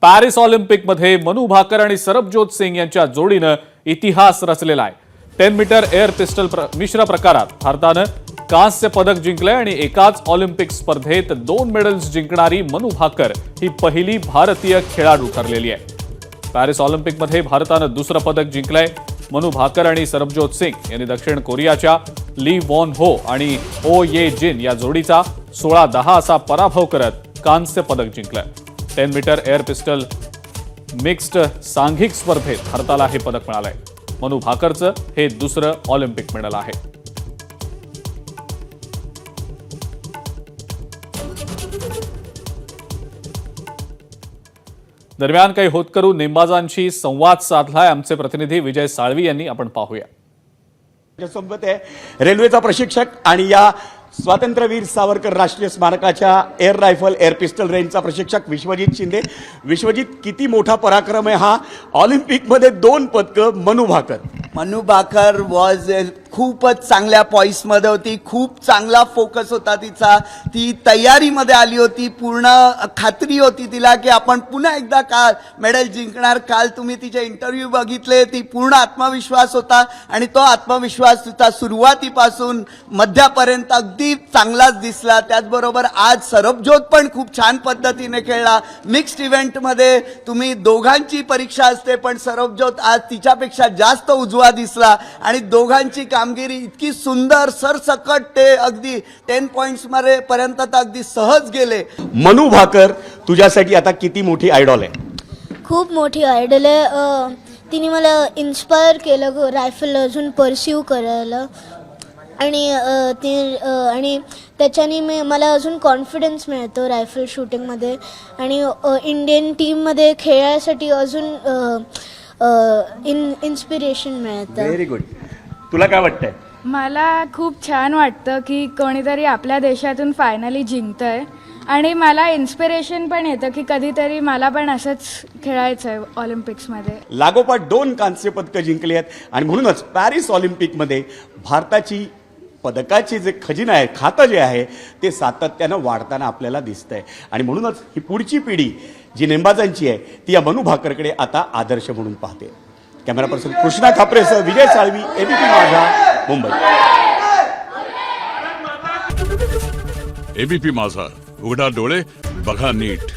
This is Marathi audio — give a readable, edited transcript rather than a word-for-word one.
पॅरिस ऑलिम्पिकमध्ये मनू भाकर आणि सरबजोत सिंग यांच्या जोडीनं इतिहास रचलेला आहे। 10 मीटर एअर पिस्टल मिश्र प्रकारात भारतानं कांस्य पदक जिंकलंय आणि एकाच ऑलिम्पिक स्पर्धेत 2 मेडल्स जिंकणारी मनू भाकर ही पहिली भारतीय खेळाडू ठरलेली आहे। पॅरिस ऑलिम्पिकमध्ये भारतानं दुसरं पदक जिंकलंय। मनू भाकर आणि सरबजोत सिंग यांनी दक्षिण कोरियाच्या ली वॉन हो आणि ओ ये जिन या जोडीचा 16-10 असा पराभव करत कांस्य पदक जिंकलंय। 10 मीटर एअर पिस्टल मिक्स्ड सांघिक स्पर्धेत भारताला हे पदक मिळालंय। मनू भाकरचं हे दुसरं ऑलिम्पिक मेडल आहे। दरम्यान काही होतकरू नेमबाजांशी संवाद साधलाय आमचे प्रतिनिधी विजय साळवी यांनी। आपण पाहूया। सोबत आहे रेल्वेचा प्रशिक्षक आणि या स्वातंत्र्यवीर सावरकर राष्ट्रीय स्मारकाच्या एअर रायफल एअर पिस्टल रेंजचा प्रशिक्षक विश्वजित शिंदे। विश्वजित, किती मोठा पराक्रम आहे हा, ऑलिम्पिकमध्ये 2 पदकं। मनू भाकर वॉज खूपच चांगल्या पॉईंट्समध्ये होती, खूप चांगला फोकस होता तिचा, ती तयारीमध्ये आली होती, पूर्ण खात्री होती तिला की आपण पुन्हा एकदा काल मेडल जिंकणार। काल तुम्ही तिचे इंटरव्ह्यू बघितले, ती पूर्ण आत्मविश्वास होता आणि तो आत्मविश्वास तिचा सुरुवातीपासून मध्यापर्यंत अगदी चांगलाच दिसला। त्याचबरोबर आज सरबजोत पण खूप छान पद्धतीने खेळला। मिक्स्ड इव्हेंटमध्ये तुम्ही दोघांची परीक्षा असते, पण सरबजोत आज तिच्यापेक्षा जास्त उजवा दिसला आणि दोघांची कामगिरी इतकी सुंदर सरसकट, ते अगदी 10 पॉइंट्स मध्ये पर्यंत अगदी सहज गेले। मनू भाकर तुझ्यासाठी आता किती मोठी आयडॉल आहे? खूप मोठी आयडॉल आहे। तिने मला इन्स्पायर केलं रायफल अजून परस्यू करायला आणि त्याच्याने मला अजून कॉन्फिडन्स मिळतो रायफल शूटिंगमध्ये आणि इंडियन टीममध्ये खेळायसाठी अजून इन्स्पिरेशन मिळतं। Very good. तुला काय वाटतंय? मला खूप छान वाटतं की कोणीतरी आपल्या देशातून फायनली जिंकतंय आणि मला इन्स्पिरेशन पण येतं की कधीतरी मला पण असंच खेळायचं आहे ऑलिम्पिक्समध्ये। लागोपाठ 2 कांस्य पदकं जिंकली आहेत आणि म्हणूनच पॅरिस ऑलिम्पिकमध्ये भारताची पदकाची जे खजिना आहे, खातं जे आहे ते सातत्यानं वाढताना आपल्याला दिसतंय आणि म्हणूनच ही पुढची पिढी जी नेमबाजांची आहे ती या मनू भाकरकडे आता आदर्श म्हणून पाहते। कॅमेरा पर्सन कृष्णा खापरेसह विजय साळवी, एबीपी माझा, मुंबई। एबीपी माझा, उघडा डोळे बघा नीट।